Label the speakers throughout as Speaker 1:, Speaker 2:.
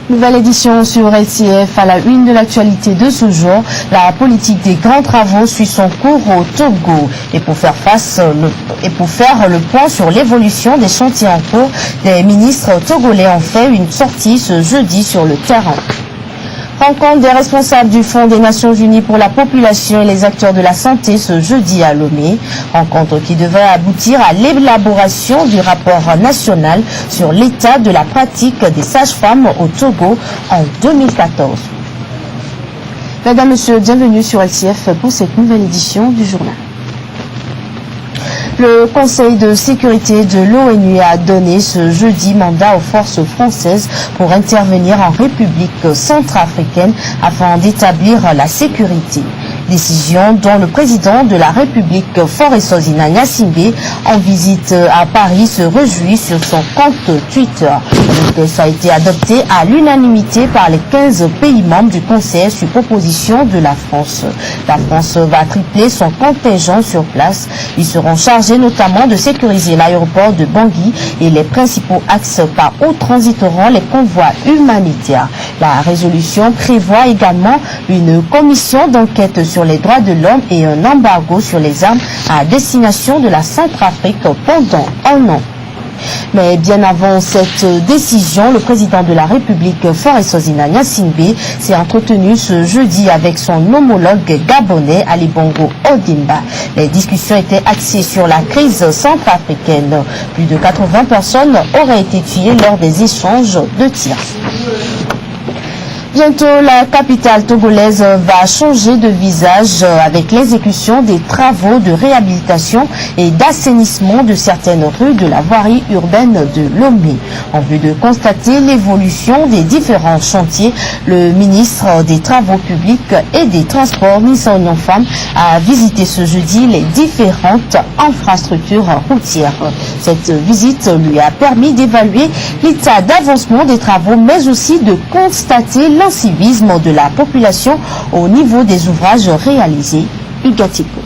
Speaker 1: Nouvelle édition sur LCF à la une de l'actualité de ce jour. La politique des grands travaux suit son cours au Togo. Et pour faire le point sur l'évolution des chantiers en cours, les ministres togolais ont fait une sortie ce jeudi sur le terrain. Rencontre des responsables du Fonds des Nations Unies pour la population et les acteurs de la santé ce jeudi à Lomé. Rencontre qui devrait aboutir à l'élaboration du rapport national sur l'état de la pratique des sages-femmes au Togo en 2014. Mesdames, Messieurs, bienvenue sur LCF pour cette nouvelle édition du journal. Le Conseil de sécurité de l'ONU a donné ce jeudi mandat aux forces françaises pour intervenir en République centrafricaine afin d'établir la sécurité. Décision dont le président de la République, Faure Sozina Gnassingbé, en visite à Paris, se réjouit sur son compte Twitter. Le texte a été adopté à l'unanimité par les 15 pays membres du Conseil sur proposition de la France. La France va tripler son contingent sur place. Ils seront chargés notamment de sécuriser l'aéroport de Bangui et les principaux axes par où transiteront les convois humanitaires. La résolution prévoit également une commission d'enquête sur les droits de l'homme et un embargo sur les armes à destination de la Centrafrique pendant un an. Mais bien avant cette décision, le président de la République, Faure Sozina Gnassingbé, s'est entretenu ce jeudi avec son homologue gabonais, Ali Bongo Ondimba. Les discussions étaient axées sur la crise centrafricaine. Plus de 80 personnes auraient été tuées lors des échanges de tirs. Bientôt, la capitale togolaise va changer de visage avec l'exécution des travaux de réhabilitation et d'assainissement de certaines rues de la voirie urbaine de Lomé. En vue de constater l'évolution des différents chantiers, le ministre des Travaux publics et des Transports, Nissa Onyanfam, a visité ce jeudi les différentes infrastructures routières. Cette visite lui a permis d'évaluer l'état d'avancement des travaux, mais aussi de constater l'incivisme de la population au niveau des ouvrages réalisés. Ugatiko.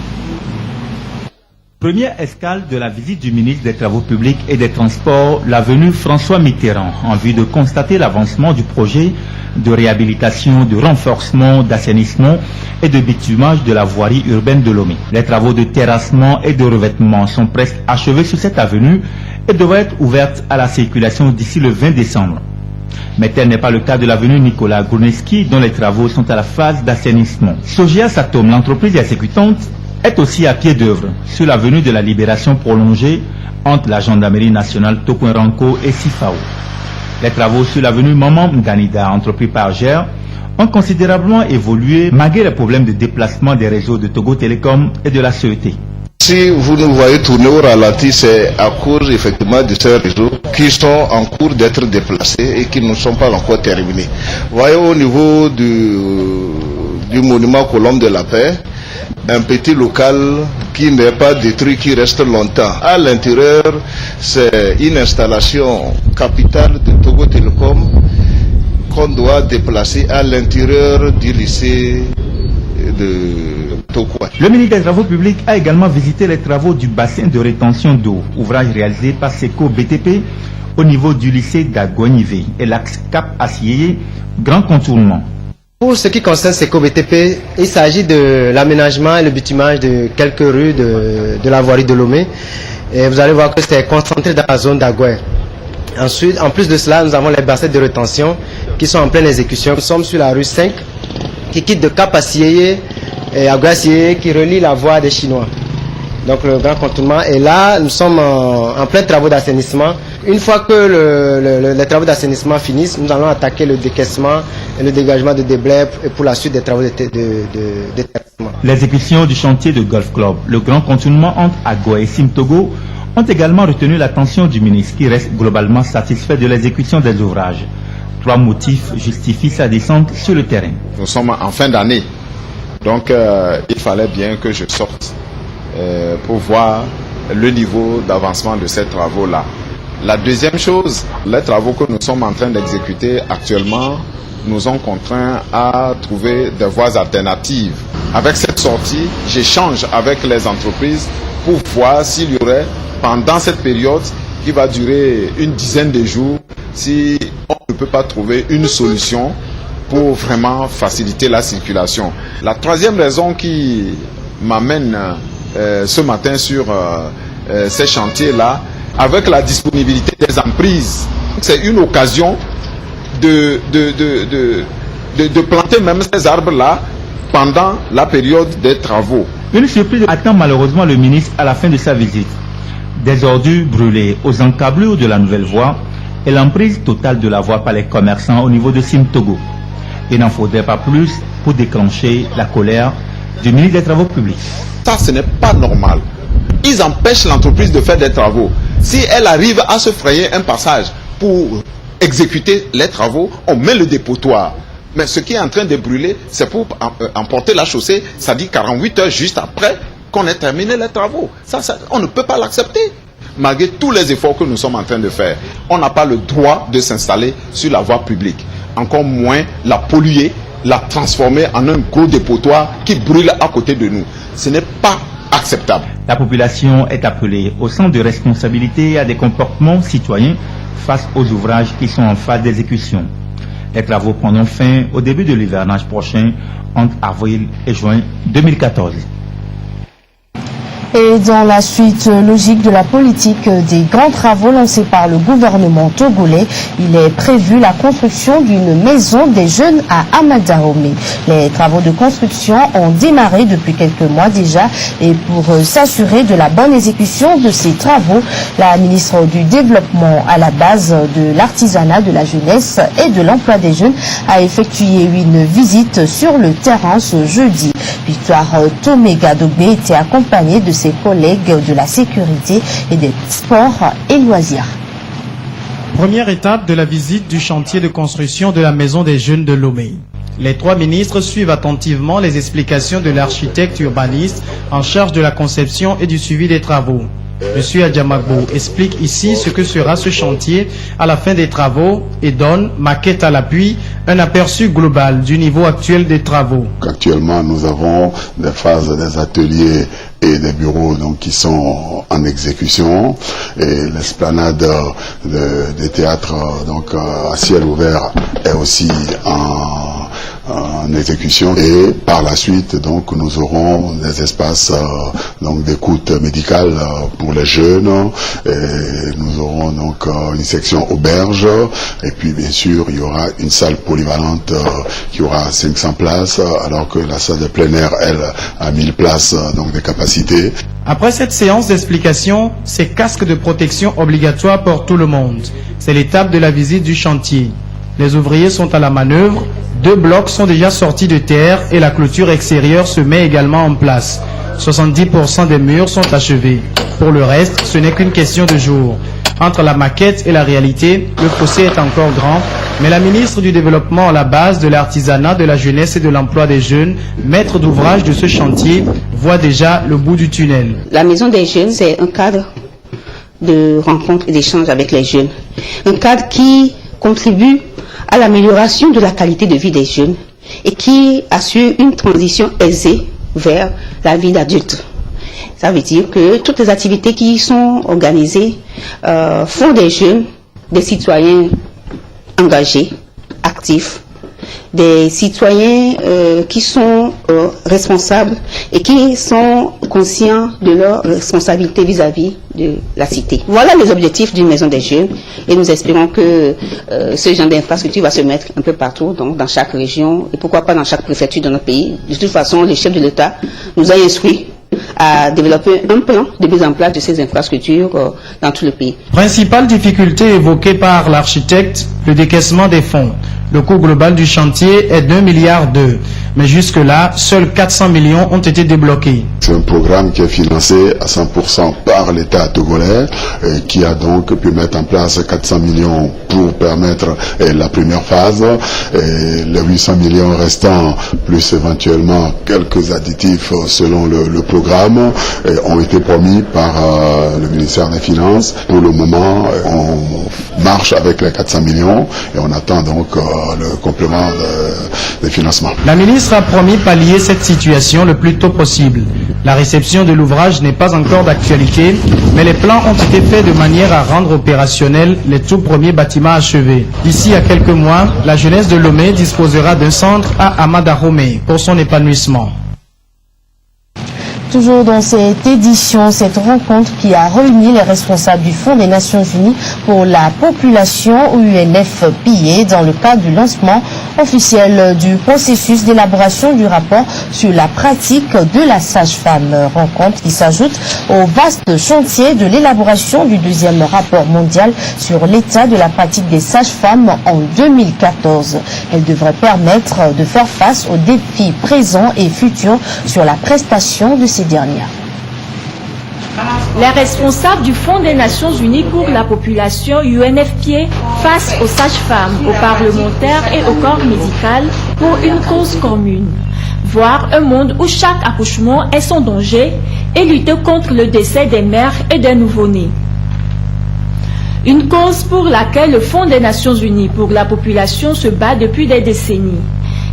Speaker 2: Première escale de la visite du ministre des Travaux publics et des Transports, l'avenue François Mitterrand, en vue de constater l'avancement du projet de réhabilitation, de renforcement, d'assainissement et de bitumage de la voirie urbaine de Lomé. Les travaux de terrassement et de revêtement sont presque achevés sur cette avenue et devraient être ouvertes à la circulation d'ici le 20 décembre. Mais tel n'est pas le cas de l'avenue Nicolas Gourneski, dont les travaux sont à la phase d'assainissement. Sogia Satom, l'entreprise exécutante, est aussi à pied d'œuvre sur l'avenue de la Libération prolongée entre la gendarmerie nationale Tokwen-Ranko et Sifao. Les travaux sur l'avenue Maman Mganida, entrepris par GER, ont considérablement évolué malgré les problèmes de déplacement des réseaux de Togo Télécom et de la CET.
Speaker 3: Si vous nous voyez tourner au ralenti, c'est à cause effectivement de ces réseaux qui sont en cours d'être déplacés et qui ne sont pas encore terminés. Vous voyez au niveau du monument Colombe de la Paix, un petit local qui n'est pas détruit, qui reste longtemps. À l'intérieur, c'est une installation capitale de Togo Télécom qu'on doit déplacer à l'intérieur du lycée de Tokwa.
Speaker 2: Le ministre des Travaux publics a également visité les travaux du bassin de rétention d'eau, ouvrage réalisé par SECO BTP au niveau du lycée d'Agonivé et l'axe Cap Assié, grand contournement.
Speaker 4: Pour ce qui concerne SECO BTP, il s'agit de l'aménagement et le bitumage de quelques rues de la voirie de Lomé. Et vous allez voir que c'est concentré dans la zone d'Agoué. Ensuite, en plus de cela, nous avons les bassins de rétention qui sont en pleine exécution. Nous sommes sur la rue 5 qui quitte de Cap Assié et Agoué qui relie la voie des Chinois. Donc le grand contournement. Et là, nous sommes en plein travaux d'assainissement. Une fois que les travaux d'assainissement finissent, nous allons attaquer le décaissement et le dégagement de déblais pour la suite des travaux de décaissement.
Speaker 2: L'exécution du chantier de Golf Club, le grand contournement entre Agoué et Sim-Togo, ont également retenu l'attention du ministre qui reste globalement satisfait de l'exécution des ouvrages. 3 motifs justifient sa descente sur le terrain.
Speaker 5: Nous sommes en fin d'année, donc il fallait bien que je sorte pour voir le niveau d'avancement de ces travaux-là. La deuxième chose, les travaux que nous sommes en train d'exécuter actuellement nous ont contraints à trouver des voies alternatives. Avec cette sortie, j'échange avec les entreprises pour voir s'il y aurait, pendant cette période qui va durer une dizaine de jours, si on ne peut pas trouver une solution pour vraiment faciliter la circulation. La troisième raison qui m'amène ce matin sur ces chantiers-là, avec la disponibilité des emprises, c'est une occasion de planter même ces arbres-là pendant la période des travaux.
Speaker 2: Une surprise attend malheureusement le ministre à la fin de sa visite. Des ordures brûlées aux encablures de la nouvelle voie et l'emprise totale de la voie par les commerçants au niveau de Sim-Togo. Il n'en faudrait pas plus pour déclencher la colère du ministre des Travaux publics.
Speaker 5: Ça, ce n'est pas normal. Ils empêchent l'entreprise de faire des travaux. Si elle arrive à se frayer un passage pour exécuter les travaux, on met le dépotoir. Mais ce qui est en train de brûler, c'est pour emporter la chaussée, ça dit 48 heures juste après qu'on ait terminé les travaux. Ça, on ne peut pas l'accepter. Malgré tous les efforts que nous sommes en train de faire, on n'a pas le droit de s'installer sur la voie publique. Encore moins la polluer, la transformer en un gros dépotoir qui brûle à côté de nous. Ce n'est pas acceptable.
Speaker 2: La population est appelée au sens de responsabilité et à des comportements citoyens face aux ouvrages qui sont en phase d'exécution. Les travaux prendront fin au début de l'hivernage prochain, entre avril et juin 2014.
Speaker 1: Et dans la suite logique de la politique des grands travaux lancés par le gouvernement togolais, il est prévu la construction d'une maison des jeunes à Amadahomey. Les travaux de construction ont démarré depuis quelques mois déjà et pour s'assurer de la bonne exécution de ces travaux, la ministre du Développement à la base de l'artisanat, de la jeunesse et de l'emploi des jeunes a effectué une visite sur le terrain ce jeudi. Victoire Tomé-Gadogbe était accompagnée de ses collègues de la sécurité et des sports et loisirs.
Speaker 6: Première étape de la visite du chantier de construction de la Maison des Jeunes de Lomé. Les trois ministres suivent attentivement les explications de l'architecte urbaniste en charge de la conception et du suivi des travaux. M. Adjamagbo explique ici ce que sera ce chantier à la fin des travaux et donne, maquette à l'appui, un aperçu global du niveau actuel des travaux.
Speaker 7: Actuellement, nous avons des phases des ateliers et des bureaux donc, qui sont en exécution et l'esplanade des théâtres donc, à ciel ouvert est aussi en exécution et par la suite donc nous aurons des espaces donc d'écoute médicale pour les jeunes et nous aurons donc une section auberge et puis bien sûr il y aura une salle polyvalente qui aura 500 places alors que la salle de plein air elle a 1000 places donc de capacité.
Speaker 6: Après cette séance d'explication, ces casques de protection obligatoires pour tout le monde. C'est l'étape de la visite du chantier. Les ouvriers sont à la manœuvre. 2 blocs sont déjà sortis de terre et la clôture extérieure se met également en place. 70% des murs sont achevés. Pour le reste, ce n'est qu'une question de jours. Entre la maquette et la réalité, le fossé est encore grand, mais la ministre du Développement à la base de l'artisanat, de la jeunesse et de l'emploi des jeunes, maître d'ouvrage de ce chantier, voit déjà le bout du tunnel.
Speaker 8: La Maison des Jeunes, c'est un cadre de rencontre et d'échange avec les jeunes. Un cadre qui contribue à l'amélioration de la qualité de vie des jeunes et qui assure une transition aisée vers la vie d'adulte. Ça veut dire que toutes les activités qui y sont organisées font des jeunes, des citoyens engagés, actifs, des citoyens qui sont responsables et qui sont conscients de leurs responsabilités vis-à-vis de la cité. Voilà les objectifs d'une maison des jeunes et nous espérons que ce genre d'infrastructure va se mettre un peu partout, donc dans chaque région et pourquoi pas dans chaque préfecture de notre pays. De toute façon, le chef de l'État nous a instruit à développer un plan de mise en place de ces infrastructures dans tout le pays.
Speaker 6: Principale difficulté évoquée par l'architecte, le décaissement des fonds. Le coût global du chantier est d'1,2 milliard. Mais jusque-là, seuls 400 millions ont été débloqués.
Speaker 7: C'est un programme qui est financé à 100% par l'État togolais, qui a donc pu mettre en place 400 millions pour permettre la première phase. Et les 800 millions restants, plus éventuellement quelques additifs selon le programme, ont été promis par le ministère des Finances. Pour le moment, on marche avec les 400 millions et on attend donc le complément de financement.
Speaker 6: La ministre a promis pallier cette situation le plus tôt possible. La réception de l'ouvrage n'est pas encore d'actualité, mais les plans ont été faits de manière à rendre opérationnels les tout premiers bâtiments achevés. D'ici à quelques mois, la jeunesse de Lomé disposera d'un centre à Amadahomey pour son épanouissement.
Speaker 1: Toujours dans cette édition, cette rencontre qui a réuni les responsables du Fonds des Nations Unies pour la population UNFPA dans le cadre du lancement officiel du processus d'élaboration du rapport sur la pratique de la sage-femme. Rencontre qui s'ajoute au vaste chantier de l'élaboration du deuxième rapport mondial sur l'état de la pratique des sages-femmes en 2014. Elle devrait permettre de faire face aux défis présents et futurs sur la prestation de ces dernières.
Speaker 9: Les responsables du Fonds des Nations Unies pour la population UNFPA face aux sages-femmes, aux parlementaires et au corps médical pour une cause commune. Voir un monde où chaque accouchement est son danger et lutter contre le décès des mères et des nouveau-nés. Une cause pour laquelle le Fonds des Nations Unies pour la population se bat depuis des décennies.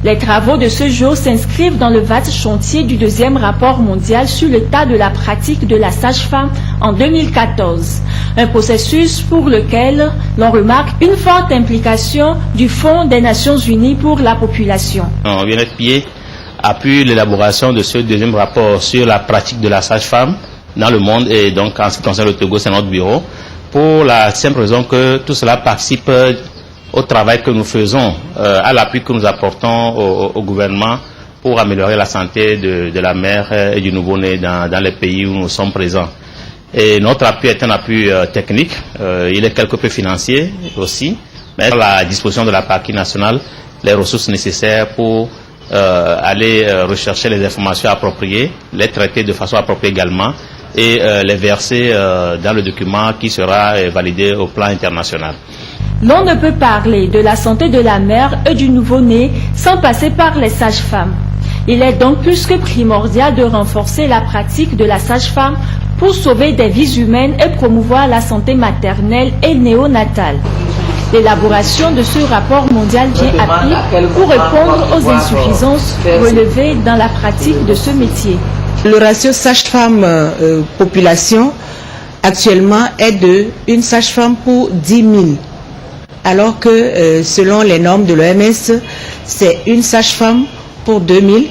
Speaker 9: Les travaux de ce jour s'inscrivent dans le vaste chantier du deuxième rapport mondial sur l'état de la pratique de la sage-femme en 2014. Un processus pour lequel l'on remarque une forte implication du Fonds des Nations Unies pour la population.
Speaker 10: UNFPA appuie l'élaboration de ce deuxième rapport sur la pratique de la sage-femme dans le monde, et donc en ce qui concerne le Togo, c'est notre bureau, pour la simple raison que tout cela participe au travail que nous faisons, à l'appui que nous apportons au gouvernement pour améliorer la santé de la mère et du nouveau-né dans les pays où nous sommes présents. Et notre appui est un appui technique, il est quelque peu financier aussi, mais à la disposition de la partie nationale les ressources nécessaires pour aller rechercher les informations appropriées, les traiter de façon appropriée également et les verser dans le document qui sera validé au plan international.
Speaker 9: L'on ne peut parler de la santé de la mère et du nouveau-né sans passer par les sages-femmes. Il est donc plus que primordial de renforcer la pratique de la sage-femme pour sauver des vies humaines et promouvoir la santé maternelle et néonatale. L'élaboration de ce rapport mondial vient à pic pour répondre aux insuffisances relevées dans la pratique de ce métier.
Speaker 11: Le ratio sage-femme-population actuellement est de une sage-femme pour 10 000. Alors que selon les normes de l'OMS, c'est une sage-femme pour 2000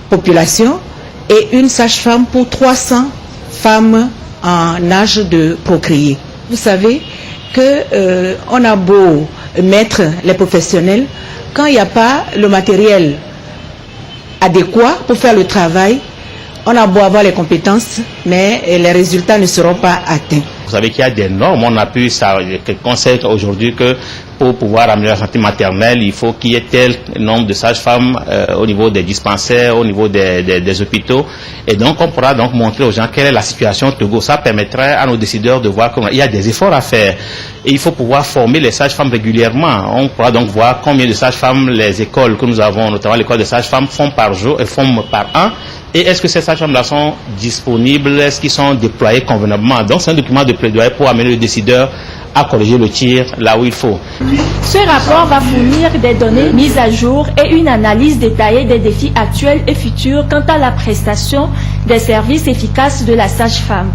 Speaker 11: populations et une sage-femme pour 300 femmes en âge de procréer. Vous savez que on a beau mettre les professionnels, quand il n'y a pas le matériel adéquat pour faire le travail, on a beau avoir les compétences, mais les résultats ne seront pas atteints.
Speaker 10: Vous savez qu'il y a des normes, on a pu conseiller aujourd'hui que pour pouvoir améliorer la santé maternelle, il faut qu'il y ait tel nombre de sages-femmes au niveau des dispensaires, au niveau des hôpitaux. Et donc on pourra donc montrer aux gens quelle est la situation au Togo. Ça permettrait à nos décideurs de voir qu'il y a des efforts à faire. Et il faut pouvoir former les sages-femmes régulièrement. On pourra donc voir combien de sages-femmes les écoles que nous avons, notamment l'école des sages-femmes, font par jour et font par an. Et est-ce que ces sages-femmes-là sont disponibles? Est-ce qu'ils sont déployés convenablement? Donc c'est un document de plaidoyer pour amener le décideur à corriger le tir là où il faut.
Speaker 9: Ce rapport va fournir des données mises à jour et une analyse détaillée des défis actuels et futurs quant à la prestation des services efficaces de la sage-femme.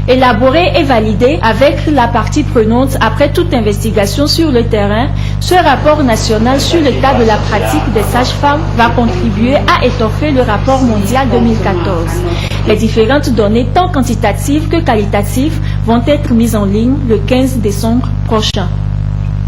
Speaker 9: Élaboré et validé avec la partie prenante après toute investigation sur le terrain, ce rapport national sur l'état de la pratique des sages-femmes va contribuer à étoffer le rapport mondial 2014. Les différentes données, tant quantitatives que qualitatives, vont être mises en ligne le 15 décembre prochain.